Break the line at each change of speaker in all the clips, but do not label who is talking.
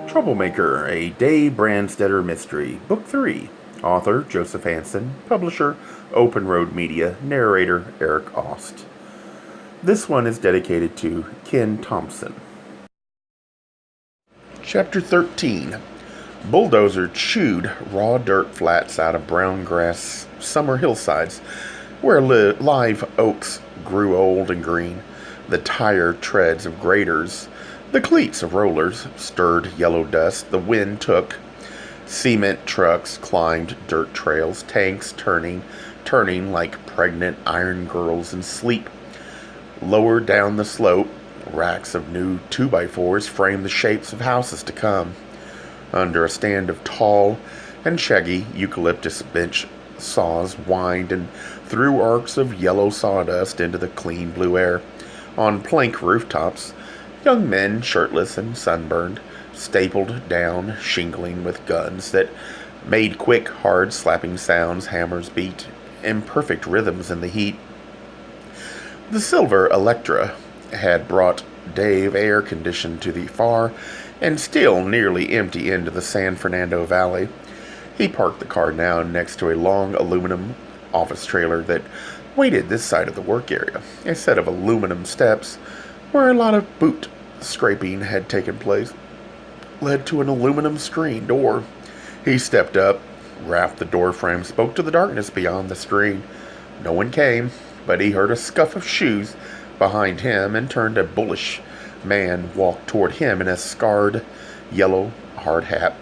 Troublemaker, a Dave Brandstetter mystery. Book 3. Author, Joseph Hansen. Publisher, Open Road Media. Narrator, Eric Ost. This one is dedicated to Ken Thompson. Chapter 13. Bulldozer chewed raw dirt flats out of brown grass summer hillsides where live oaks grew old and green. The tired treads of graders, the cleats of rollers, stirred yellow dust the wind took. Cement trucks climbed dirt trails, tanks turning like pregnant iron girls in sleep. Lower down the slope, racks of new 2x4s framed the shapes of houses to come. Under a stand of tall and shaggy eucalyptus bench saws whined and threw arcs of yellow sawdust into the clean blue air. On plank rooftops, young men, shirtless and sunburned, stapled down shingling with guns that made quick, hard slapping sounds. Hammers beat imperfect rhythms in the heat. The silver Electra had brought Dave air conditioned to the far and still nearly empty end of the San Fernando Valley. He parked the car now next to a long aluminum office trailer that waited this side of the work area, a set of aluminum steps where a lot of boot scraping had taken place led to an aluminum screen door. He stepped up, rapped the door frame, spoke to the darkness beyond the screen. No one came, but he heard a scuff of shoes behind him and turned. A bullish man walked toward him in a scarred yellow hard hat.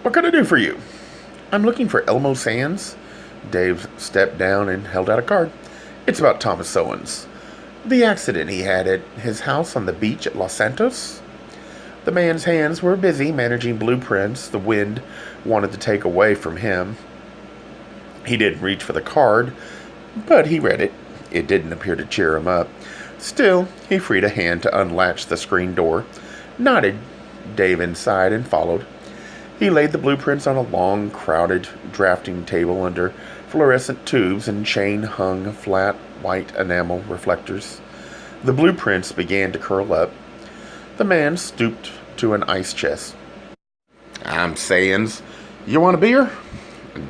"What can I do for you?" "I'm looking for Elmo Sands." Dave stepped down and held out a card. "It's about Thomas Owens. The accident he had at his house on the beach at Los Santos." The man's hands were busy managing blueprints the wind wanted to take away from him. He didn't reach for the card, but he read it. It didn't appear to cheer him up. Still, he freed a hand to unlatch the screen door, nodded Dave inside, and followed. He laid the blueprints on a long, crowded drafting table under fluorescent tubes and chain-hung flat white enamel reflectors. The blueprints began to curl up. The man stooped to an ice chest. "I'm Sands. You want a beer?"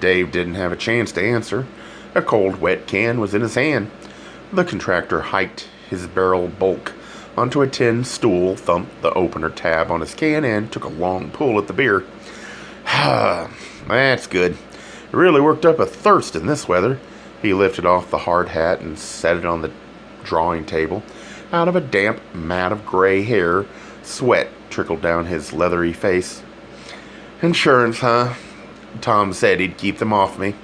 Dave didn't have a chance to answer. A cold, wet can was in his hand. The contractor hiked his barrel bulk onto a tin stool, thumped the opener tab on his can, and took a long pull at the beer. "That's good. Really worked up a thirst in this weather." He lifted off the hard hat and set it on the drawing table. Out of a damp mat of gray hair, sweat trickled down his leathery face. "Insurance, huh? Tom said he'd keep them off me.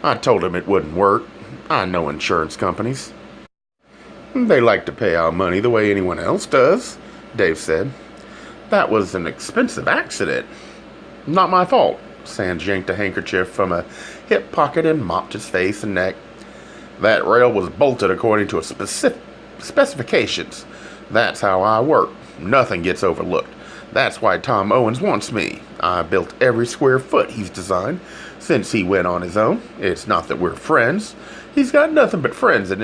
I told him it wouldn't work. I know insurance companies. They like to pay out money the way anyone else does," Dave said. "That was an expensive accident." "Not my fault." Sands yanked a handkerchief from a hip pocket and mopped his face and neck. "That rail was bolted according to specifications. That's how I work. Nothing gets overlooked. That's why Tom Owens wants me. I built every square foot he's designed since he went on his own. It's not that we're friends. He's got nothing but friends in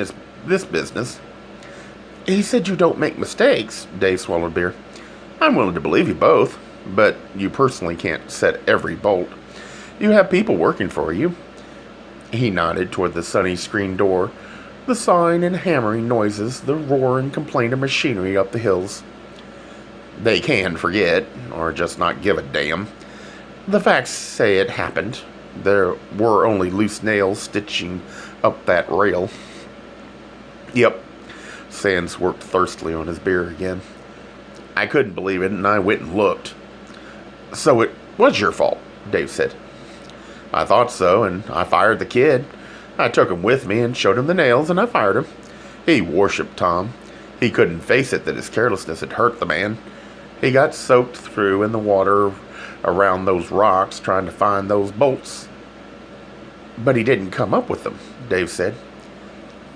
this business." "He said you don't make mistakes." Dave swallowed beer. "I'm willing to believe you both, but you personally can't set every bolt. You have people working for you." He nodded toward the sunny screen door, the sawing and hammering noises, the roar and complaint of machinery up the hills. "They can forget, or just not give a damn. The facts say it happened. There were only loose nails stitching up that rail." "Yep." Sands worked thirstily on his beer again. "I couldn't believe it, and I went and looked." "So it was your fault," Dave said. "I thought so, and I fired the kid. I took him with me and showed him the nails, and I fired him. He worshipped Tom. He couldn't face it that his carelessness had hurt the man. He got soaked through in the water around those rocks trying to find those bolts." "But he didn't come up with them," Dave said.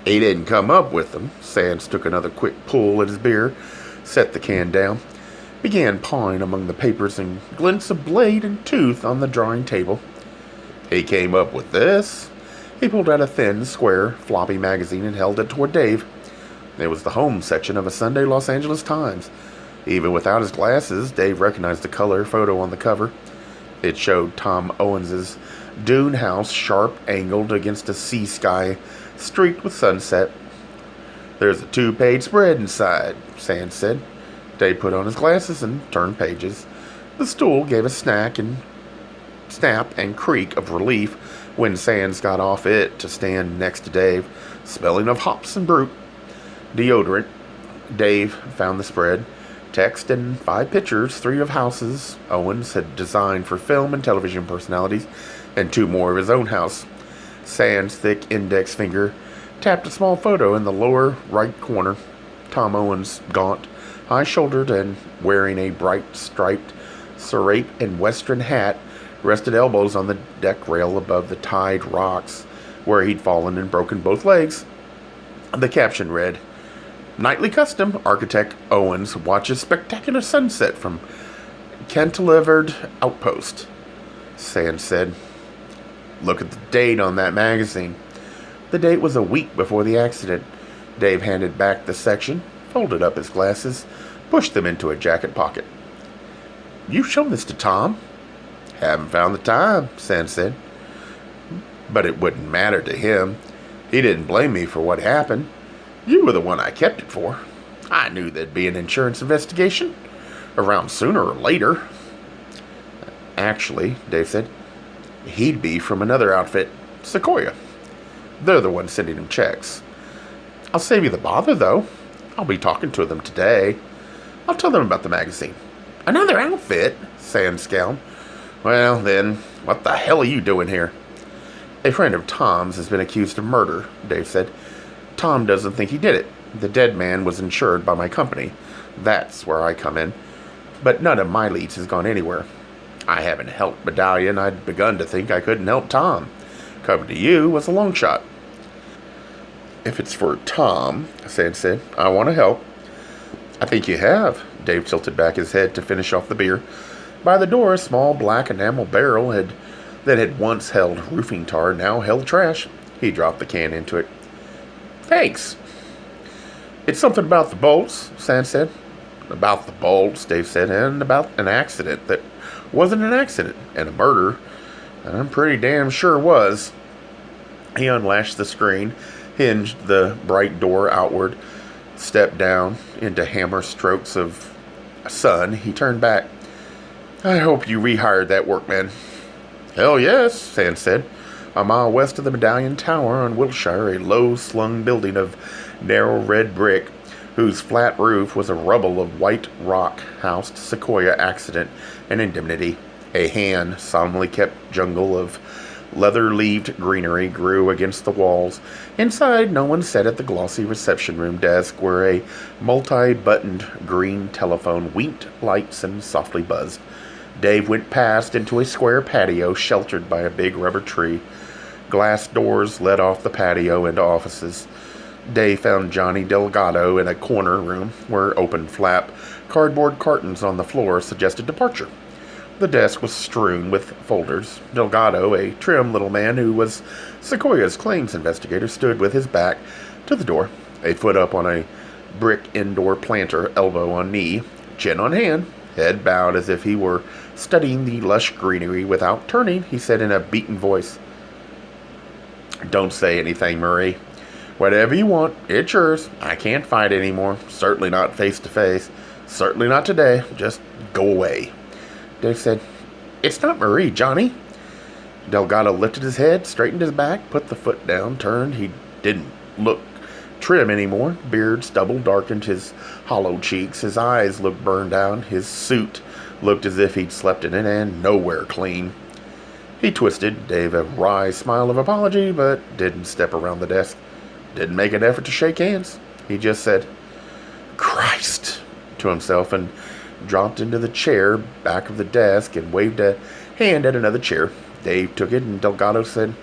"He didn't come up with them." Sands took another quick pull at his beer, set the can down, began pawing among the papers and glints of blade and tooth on the drawing table. "He came up with this." He pulled out a thin, square, floppy magazine and held it toward Dave. It was the home section of a Sunday Los Angeles Times. Even without his glasses, Dave recognized the color photo on the cover. It showed Tom Owens's dune house sharp angled against a sea sky streaked with sunset. "There's a 2-page spread inside," Sands said. Dave put on his glasses and turned pages. The stool gave a snap and creak of relief when Sands got off it to stand next to Dave, smelling of hops and brute. Deodorant. Dave found the spread. Text and 5 pictures, 3 of houses Owens had designed for film and television personalities, and 2 more of his own house. Sands' thick index finger tapped a small photo in the lower right corner. Tom Owens, gaunt, high-shouldered, and wearing a bright striped serape and western hat, rested elbows on the deck rail above the tide rocks, where he'd fallen and broken both legs. The caption read, "Nightly custom, architect Owens watches spectacular sunset from cantilevered outpost." Sands said, "Look at the date on that magazine." The date was a week before the accident. Dave handed back the section, folded up his glasses, pushed them into a jacket pocket. "You've shown this to Tom?" "Haven't found the time," Sands said. "But it wouldn't matter to him. He didn't blame me for what happened. You were the one I kept it for. I knew there'd be an insurance investigation around sooner or later." "Actually," Dave said, "he'd be from another outfit, Sequoia. They're the ones sending him checks. I'll save you the bother, though. I'll be talking to them today. I'll tell them about the magazine." "Another outfit?" Sands scowled. "Well, then, what the hell are you doing here?" "A friend of Tom's has been accused of murder," Dave said. "Tom doesn't think he did it. The dead man was insured by my company. That's where I come in. But none of my leads has gone anywhere. I haven't helped Medallion. I'd begun to think I couldn't help Tom. Coming to you was a long shot." "If it's for Tom," Sands said, "I want to help." "I think you have." Dave tilted back his head to finish off the beer. By the door, a small black enamel barrel that had once held roofing tar now held trash. He dropped the can into it. "Thanks." "It's something about the bolts," Sands said. "About the bolts," Dave said, "and about an accident that wasn't an accident, and a murder. I'm pretty damn sure was." He unlatched the screen, hinged the bright door outward, stepped down into hammer strokes of sun. He turned back. "I hope you rehired that workman." "Hell yes," Sands said. A mile west of the Medallion Tower on Wilshire, a low-slung building of narrow red brick, whose flat roof was a rubble of white rock, housed Sequoia Accident and Indemnity. A hand-solemnly kept jungle of leather-leaved greenery grew against the walls. Inside, no one sat at the glossy reception room desk where a multi-buttoned green telephone winked lights and softly buzzed. Dave went past into a square patio sheltered by a big rubber tree. Glass doors led off the patio into offices. Dave found Johnny Delgado in a corner room where open-flap cardboard cartons on the floor suggested departure. The desk was strewn with folders. Delgado, a trim little man who was Sequoia's claims investigator, stood with his back to the door, a foot up on a brick indoor planter, elbow on knee, chin on hand, head bowed as if he were studying the lush greenery. Without turning, he said in a beaten voice, "Don't say anything, Murray. Whatever you want, it's yours. I can't fight anymore. Certainly not face to face. Certainly not today. Just go away." Dave said, "It's not Marie, Johnny." Delgado lifted his head, straightened his back, put the foot down, turned. He didn't look trim anymore. Beard stubble darkened his hollow cheeks. His eyes looked burned out. His suit looked as if he'd slept in it, and nowhere clean. He twisted, Dave a wry smile of apology, but didn't step around the desk. Didn't make an effort to shake hands. He just said, "Christ," to himself, and dropped into the chair back of the desk and waved a hand at another chair. Dave took it, and Delgado said,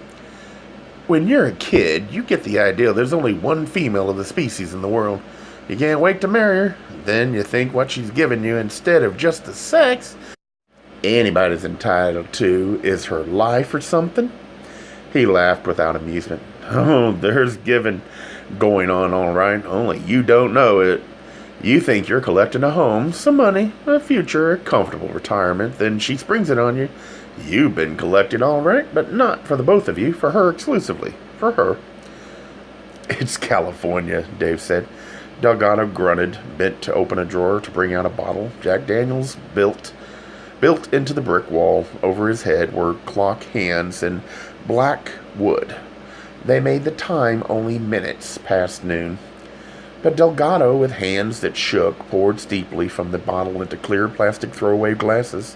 "When you're a kid, you get the idea there's only one female of the species in the world. You can't wait to marry her. Then you think what she's giving you instead of just the sex anybody's entitled to is her life or something." He laughed without amusement. "Oh, there's giving going on all right. Only you don't know it. You think you're collecting a home, some money, a future, a comfortable retirement, then she springs it on you. You've been collecting all right, but not for the both of you, for her exclusively. For her. It's California, Dave said. Delgado grunted, bent to open a drawer to bring out a bottle. Jack Daniels built into the brick wall over his head were clock hands in black wood. They made the time only minutes past noon. But Delgado, with hands that shook, poured steeply from the bottle into clear plastic throwaway glasses.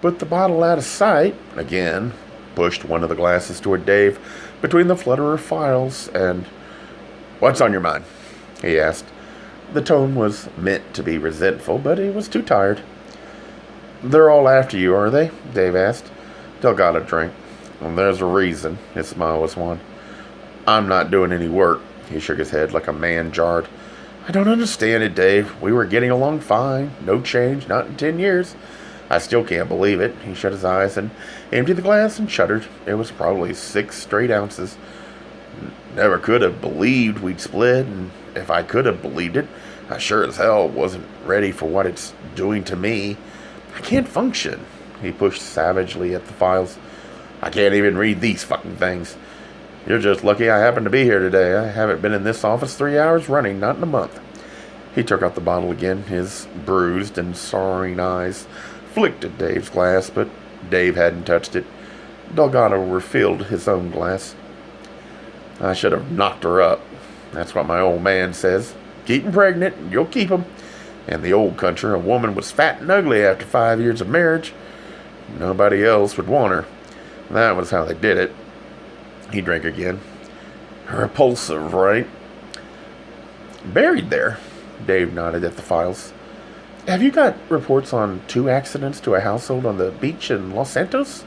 Put the bottle out of sight, again, pushed one of the glasses toward Dave between the flutter of files, and, "What's on your mind?" he asked. The tone was meant to be resentful, but he was too tired. "They're all after you, are they?" Dave asked. Delgado drank. "Well, there's a reason." His smile was wan. "I'm not doing any work." He shook his head like a man jarred. "I don't understand it, Dave. We were getting along fine. No change, not in 10 years. I still can't believe it." He shut his eyes and emptied the glass and shuddered. It was probably 6 straight ounces. "Never could have believed we'd split, and if I could have believed it, I sure as hell wasn't ready for what it's doing to me. I can't function." He pushed savagely at the files. "I can't even read these fucking things. You're just lucky I happened to be here today. I haven't been in this office 3 hours running, not in a month." He took out the bottle again. His bruised and sorrowing eyes flicked at Dave's glass, but Dave hadn't touched it. Delgado refilled his own glass. "I should have knocked her up. That's what my old man says. Keep 'em pregnant, and you'll keep 'em. In the old country, a woman was fat and ugly after 5 years of marriage. Nobody else would want her. That was how they did it." He drank again. "Repulsive, right?" "Buried there." Dave nodded at the files. "Have you got reports on 2 accidents to a household on the beach in Los Santos?"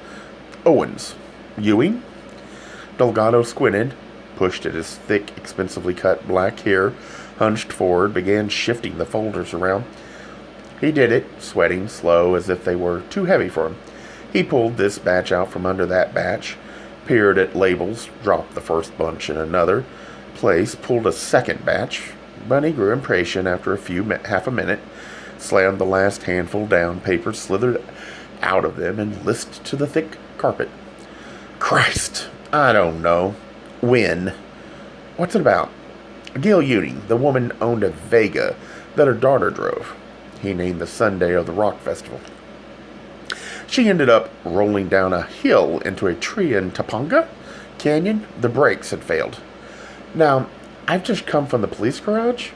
"Owens." "Ewing?" Delgado squinted, pushed at his thick, expensively cut black hair, hunched forward, began shifting the folders around. He did it, sweating, slow, as if they were too heavy for him. He pulled this batch out from under that batch, peered at labels, dropped the first bunch in another place, pulled a second batch, but he grew impatient after half a minute, slammed the last handful down, paper slithered out of them, and lisped to the thick carpet. "Christ, I don't know. When? What's it about?" "Gail Ewing, the woman owned a Vega that her daughter drove." He named the Sunday of the rock festival. "She ended up rolling down a hill into a tree in Topanga Canyon. The brakes had failed. Now, I've just come from the police garage.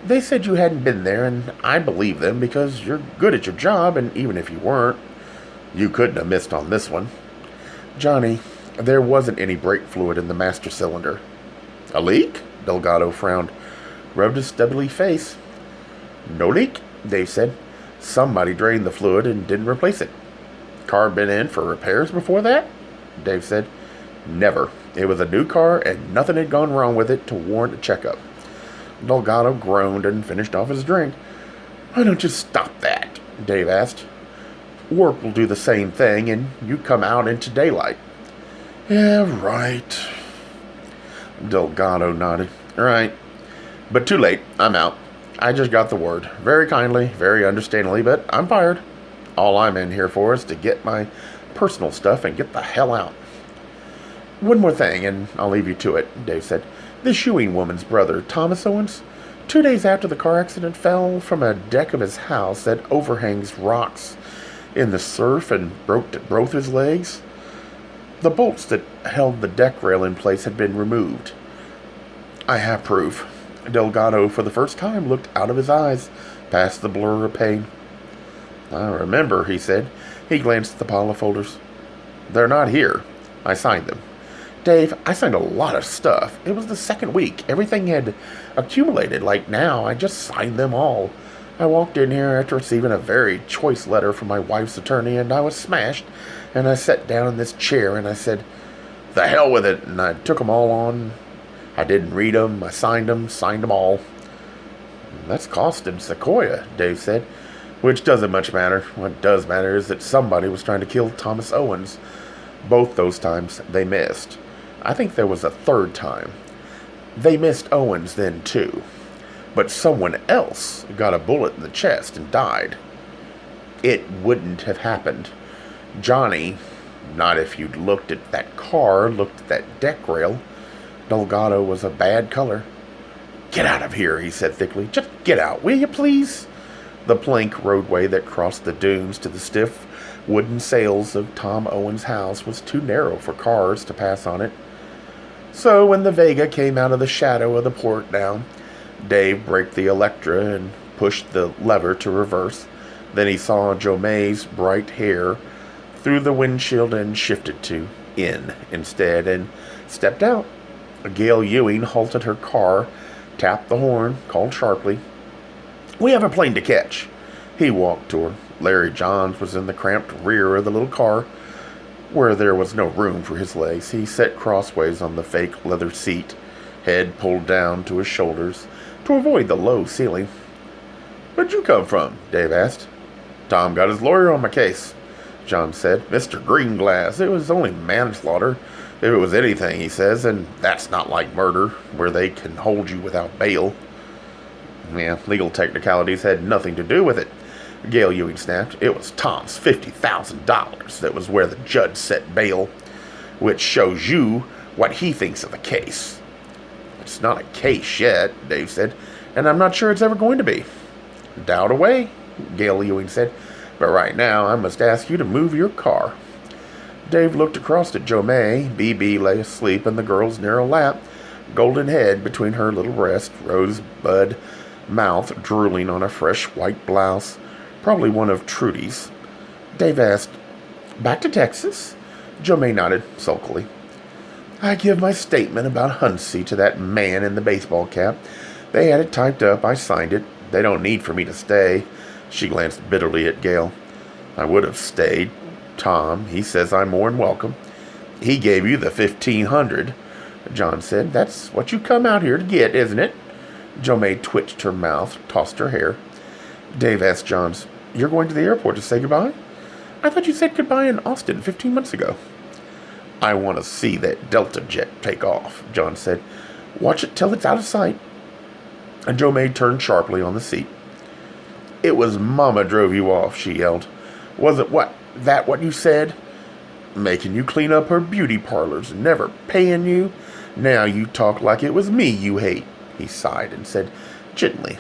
They said you hadn't been there, and I believe them because you're good at your job, and even if you weren't, you couldn't have missed on this one. Johnny, there wasn't any brake fluid in the master cylinder." "A leak?" Delgado frowned, rubbed his stubbly face. "No leak," Dave said. "Somebody drained the fluid and didn't replace it." "Car been in for repairs before that?" Dave said. "Never. It was a new car, and nothing had gone wrong with it to warrant a checkup." Delgado groaned and finished off his drink. "Why don't you stop that?" Dave asked. "Work will do the same thing, and you come out into daylight." "Yeah, right." Delgado nodded. "Right. But too late. I'm out. I just got the word. Very kindly, very understandingly, but I'm fired. All I'm in here for is to get my personal stuff and get the hell out." "One more thing, and I'll leave you to it," Dave said. "This Ewing woman's brother, Thomas Owens, 2 days after the car accident, fell from a deck of his house that overhangs rocks in the surf and broke both his legs. The bolts that held the deck rail in place had been removed." "I have proof." Delgado, for the first time, looked out of his eyes, past the blur of pain. "I remember," he said. He glanced at the pile of folders. "They're not here. I signed them." "Dave, I signed a lot of stuff. It was the second week. Everything had accumulated. Like now, I just signed them all. I walked in here after receiving a very choice letter from my wife's attorney, and I was smashed, and I sat down in this chair, and I said, 'The hell with it,' and I took them all on. I didn't read them. I signed them all." "That's cost in Sequoia," Dave said. "Which doesn't much matter. What does matter is that somebody was trying to kill Thomas Owens. Both those times they missed. I think there was a third time. They missed Owens then, too. but someone else got a bullet in the chest and died. It wouldn't have happened. Johnny, not if you'd looked at that car, looked at that deck rail. Delgado was a bad color. Get out of here, he said thickly. Just get out, will you please? The plank roadway that crossed the dunes to the stiff wooden sails of Tom Owen's house was too narrow for cars to pass on it. So when the Vega came out of the shadow of the port down, Dave braked the Electra and pushed the lever to reverse. Then he saw Jomay's bright hair through the windshield and shifted to in instead and stepped out. Gail Ewing halted her car, tapped the horn, called sharply. We have a plane to catch. He walked to her. Larry Johns was in the cramped rear of the little car, where there was no room for his legs. He sat crossways on the fake leather seat, head pulled down to his shoulders to avoid the low ceiling. Where'd you come from? Dave asked. Tom got his lawyer on my case, John said. Mr. Greenglass, it was only manslaughter, if it was anything, he says, and that's not like murder, where they can hold you without bail. Yeah, legal technicalities had nothing to do with it, Gail Ewing snapped. It was Tom's $50,000 that was where the judge set bail, which shows you what he thinks of the case. It's not a case yet, Dave said, and I'm not sure it's ever going to be. Doubt away, Gail Ewing said, but right now I must ask you to move your car. Dave looked across at Jomay. BB lay asleep in the girl's narrow lap, golden head between her little breasts, rosebud mouth drooling on a fresh white blouse, probably one of Trudy's. Dave asked, Back to Texas? Jomay nodded sulkily. I give my statement about Huntsy to that man in the baseball cap. They had it typed up. I signed it. They don't need for me to stay. She glanced bitterly at Gail. I would have stayed. Tom, he says I'm more than welcome. He gave you the $1,500, John said. That's what you come out here to get, isn't it? Jomay twitched her mouth, tossed her hair. Dave asked Johns, You're going to the airport to say goodbye? I thought you said goodbye in Austin 15 months ago. I want to see that Delta jet take off, John said. Watch it till it's out of sight. And Jomay turned sharply on the seat. It was Mama drove you off, she yelled. Wasn't what you said? Making you clean up her beauty parlors, never paying you. Now you talk like it was me you hate. He sighed and said gently,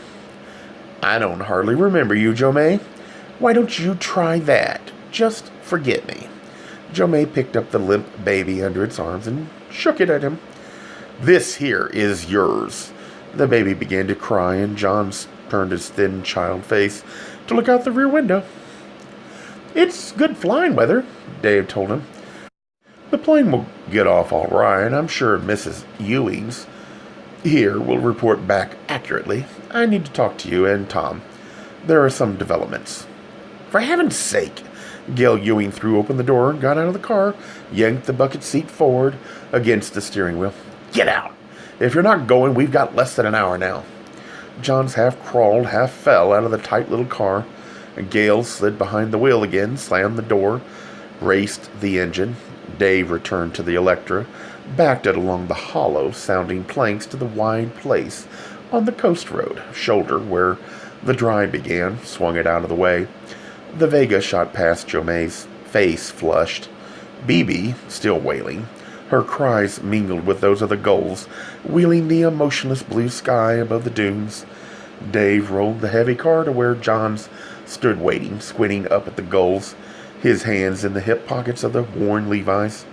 I don't hardly remember you, Jomay. Why don't you try that? Just forget me. Jomay picked up the limp baby under its arms and shook it at him. This here is yours. The baby began to cry, and John turned his thin child face to look out the rear window. It's good flying weather, Dave told him. The plane will get off all right. I'm sure Mrs. Ewing's here will report back accurately. I need to talk to you and Tom. There are some developments. For heaven's sake! Gail Ewing threw open the door, got out of the car, yanked the bucket seat forward against the steering wheel. Get out! If you're not going, we've got less than an hour now. Johns half crawled, half fell out of the tight little car. Gail slid behind the wheel again, slammed the door, raced the engine. Dave returned to the Electra, backed it along the hollow-sounding planks to the wide place on the coast road shoulder where the drive began, swung it out of the way. The Vega shot past Jomay's face, flushed. BB, still wailing. Her cries mingled with those of the gulls, wheeling the emotionless blue sky above the dunes. Dave rolled the heavy car to where Johns stood waiting, squinting up at the gulls, his hands in the hip pockets of the worn Levi's.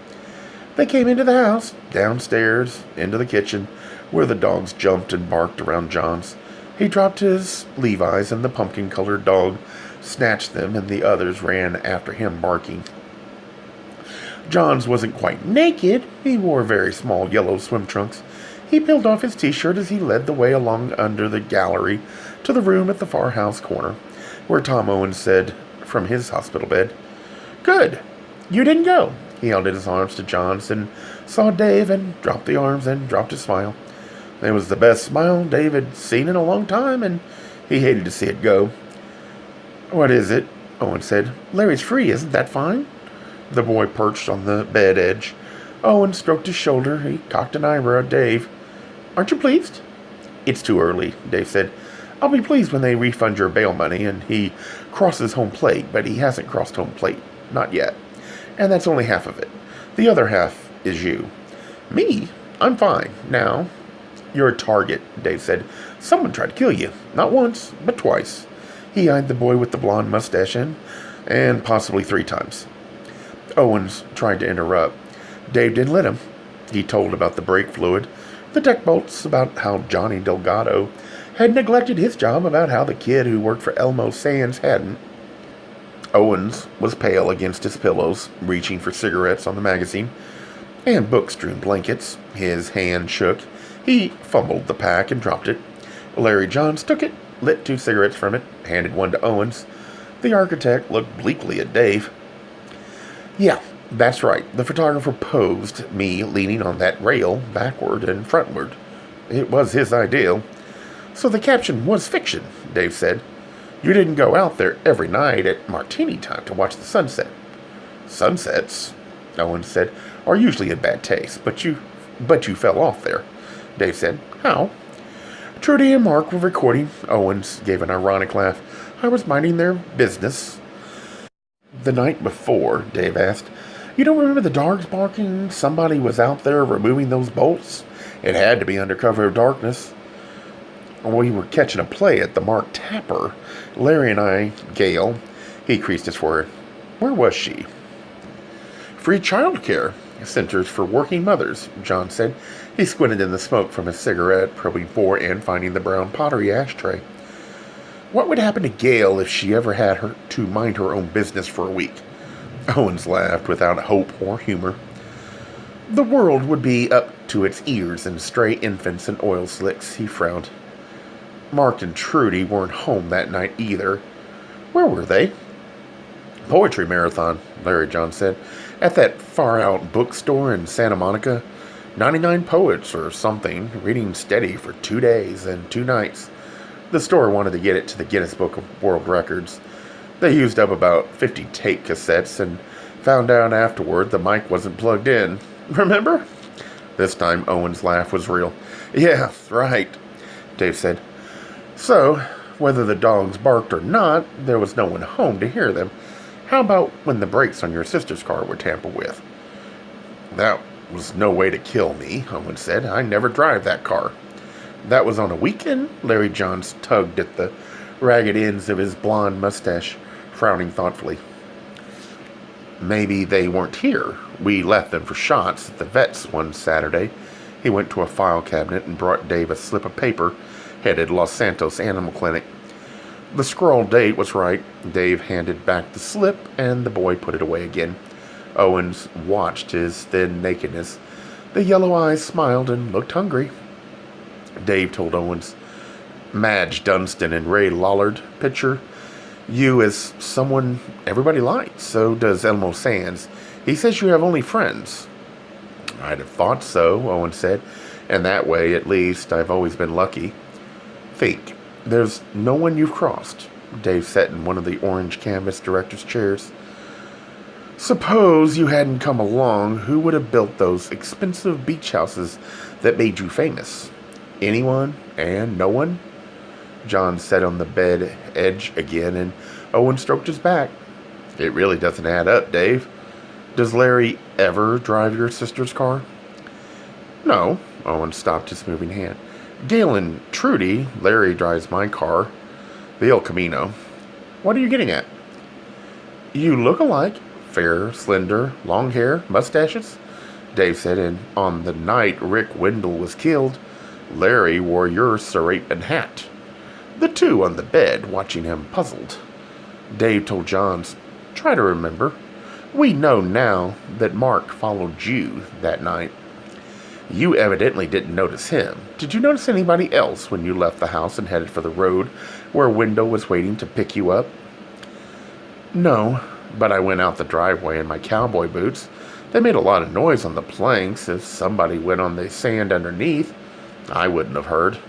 They came into the house, downstairs, into the kitchen, where the dogs jumped and barked around Johns. He dropped his Levi's, and the pumpkin-colored dog snatched them, and the others ran after him, barking. Johns wasn't quite naked. He wore very small yellow swim trunks. He peeled off his T-shirt as he led the way along under the gallery to the room at the far house corner, where Tom Owen said from his hospital bed, Good. You didn't go. He held out his arms to Johns and saw Dave and dropped the arms and dropped a smile. It was the best smile Dave had seen in a long time, and he hated to see it go. What is it? Owen said. Larry's free, isn't that fine? The boy perched on the bed edge. Owen stroked his shoulder. He cocked an eyebrow at Dave. Aren't you pleased? It's too early, Dave said. I'll be pleased when they refund your bail money and he crosses home plate, but he hasn't crossed home plate. Not yet. And that's only half of it. The other half is you. Me? I'm fine. Now, you're a target, Dave said. Someone tried to kill you. Not once, but twice. He eyed the boy with the blonde mustache in, and possibly 3 times. Owens tried to interrupt. Dave didn't let him. He told about the brake fluid, the deck bolts, about how Johnny Delgado had neglected his job, about how the kid who worked for Elmo Sands hadn't. Owens was pale against his pillows, reaching for cigarettes on the magazine and book-strewn blankets. His hand shook. He fumbled the pack and dropped it. Larry Johns took it, lit 2 cigarettes from it, handed one to Owens. The architect looked bleakly at Dave. Yeah, that's right. The photographer posed me leaning on that rail, backward and frontward. It was his ideal. So the caption was fiction, Dave said. You didn't go out there every night at martini time to watch the sunset. Sunsets, Owens said, are usually in bad taste, but you fell off there. Dave said, how? Trudy and Mark were recording. Owens gave an ironic laugh. I was minding their business. The night before, Dave asked, you don't remember the dogs barking? Somebody was out there removing those bolts? It had to be under cover of darkness. We were catching a play at the Mark Tapper. Larry and I, Gail, he creased his forehead. Where was she? Free child care. Centers for Working Mothers, John said. He squinted in the smoke from his cigarette, probing for and finding the brown pottery ashtray. What would happen to Gail if she ever had her to mind her own business for a week? Owens laughed without hope or humor. The world would be up to its ears in stray infants and oil slicks, he frowned. Mark and Trudy weren't home that night either. Where were they? Poetry marathon, Larry John said. At that far-out bookstore in Santa Monica. 99 poets or something, reading steady for 2 days and 2 nights. The store wanted to get it to the Guinness Book of World Records. They used up about 50 tape cassettes and found out afterward the mic wasn't plugged in. Remember? This time Owen's laugh was real. Yeah, right, Dave said. So, whether the dogs barked or not, there was no one home to hear them. How about when the brakes on your sister's car were tampered with? That was no way to kill me, Owen said. I never drive that car. That was on a weekend? Larry Johns tugged at the ragged ends of his blonde mustache, frowning thoughtfully. Maybe they weren't here. We left them for shots at the vet's one Saturday. He went to a file cabinet and brought Dave a slip of paper headed Los Santos Animal Clinic. The scrawled date was right. Dave handed back the slip, and the boy put it away again. Owens watched his thin nakedness. The yellow eyes smiled and looked hungry. Dave told Owens, Madge Dunstan and Ray Lollard picture you as someone everybody likes. So does Elmo Sands. He says you have only friends. I'd have thought so, Owen said. And that way, at least, I've always been lucky. Think. There's no one you've crossed. Dave sat in one of the orange canvas director's chairs. Suppose you hadn't come along, who would have built those expensive beach houses that made you famous? Anyone and no one? John sat on the bed edge again, and Owen stroked his back. It really doesn't add up, Dave. Does Larry ever drive your sister's car? No. Owen stopped his moving hand. Gail and Trudy, Larry drives my car, the El Camino. What are you getting at? You look alike. Fair, slender, long hair, mustaches, Dave said, and on the night Rick Wendell was killed, Larry wore your Serapian hat. The two on the bed, watching him puzzled. Dave told Johns, try to remember. We know now that Mark followed you that night. You evidently didn't notice him. Did you notice anybody else when you left the house and headed for the road where Wendell was waiting to pick you up? No, but I went out the driveway in my cowboy boots. They made a lot of noise on the planks. If somebody went on the sand underneath, I wouldn't have heard.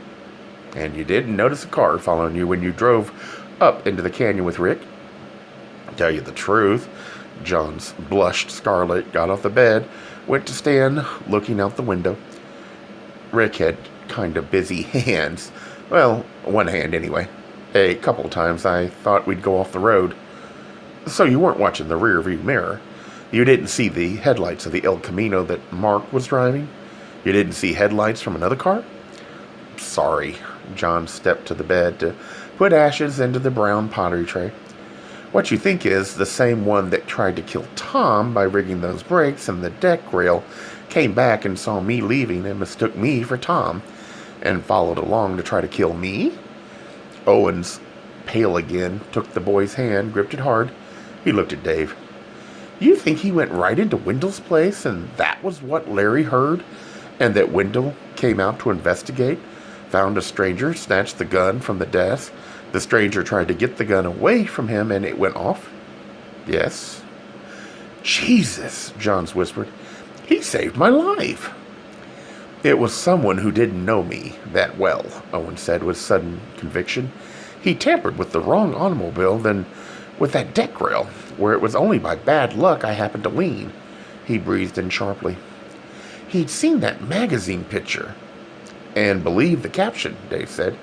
And you didn't notice a car following you when you drove up into the canyon with Rick? Tell you the truth, Johns blushed scarlet, got off the bed, went to stand looking out the window. Rick had kind of busy hands. Well, one hand anyway. A couple times I thought we'd go off the road. So you weren't watching the rear view mirror. You didn't see the headlights of the El Camino that Mark was driving. You didn't see headlights from another car. Sorry. John stepped to the bed to put ashes into the brown pottery tray. What you think is the same one that tried to kill Tom by rigging those brakes and the deck rail came back and saw me leaving and mistook me for Tom and followed along to try to kill me? Owens, pale again, took the boy's hand, gripped it hard. He looked at Dave. You think he went right into Wendell's place and that was what Larry heard? And that Wendell came out to investigate, found a stranger, snatched the gun from the desk. The stranger tried to get the gun away from him and it went off? Yes. Jesus, Johns whispered. He saved my life. It was someone who didn't know me that well, Owen said with sudden conviction. He tampered with the wrong automobile, then with that deck rail, where it was only by bad luck I happened to lean. He breathed in sharply. He'd seen that magazine picture. And believed the caption, Dave said.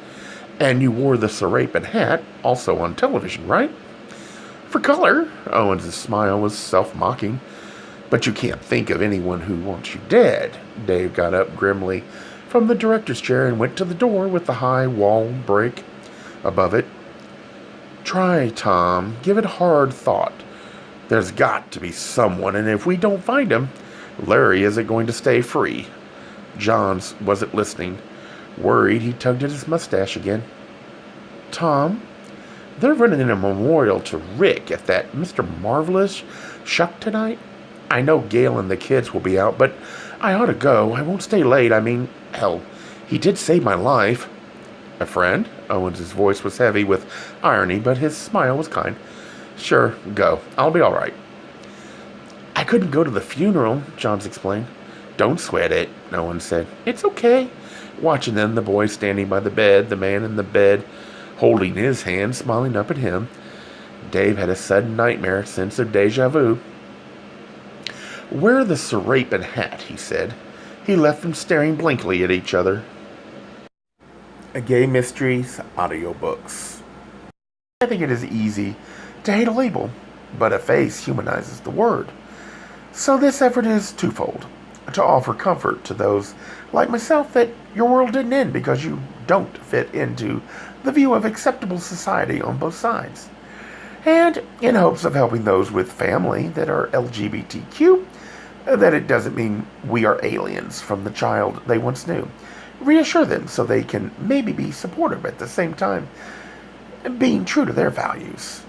And you wore the Serapian hat, also on television, right? For color. Owens' smile was self-mocking. But you can't think of anyone who wants you dead. Dave got up grimly from the director's chair and went to the door with the high wall break above it. Try, Tom. Give it hard thought. There's got to be someone, and if we don't find him, Larry isn't going to stay free. Johns wasn't listening. Worried, he tugged at his mustache again. Tom, they're running a memorial to Rick at that Mr. Marvelous shuck tonight. I know Gail and the kids will be out, but I ought to go. I won't stay late. I mean, hell, he did save my life. A friend? Owens' voice was heavy with irony, but his smile was kind. Sure, go. I'll be all right. I couldn't go to the funeral, Johns explained. Don't sweat it, Owen said. It's okay. Watching them, the boy standing by the bed, the man in the bed holding his hand, smiling up at him. Dave had a sudden nightmare, sense of deja vu. Wear the Serapian hat, he said. He left them staring blankly at each other. Gay Mysteries audiobooks. I think it is easy to hate a label, but a face humanizes the word. So this effort is twofold. To offer comfort to those like myself that your world didn't end because you don't fit into the view of acceptable society on both sides. And in hopes of helping those with family that are LGBTQ, that it doesn't mean we are aliens from the child they once knew. Reassure them so they can maybe be supportive at the same time, being true to their values.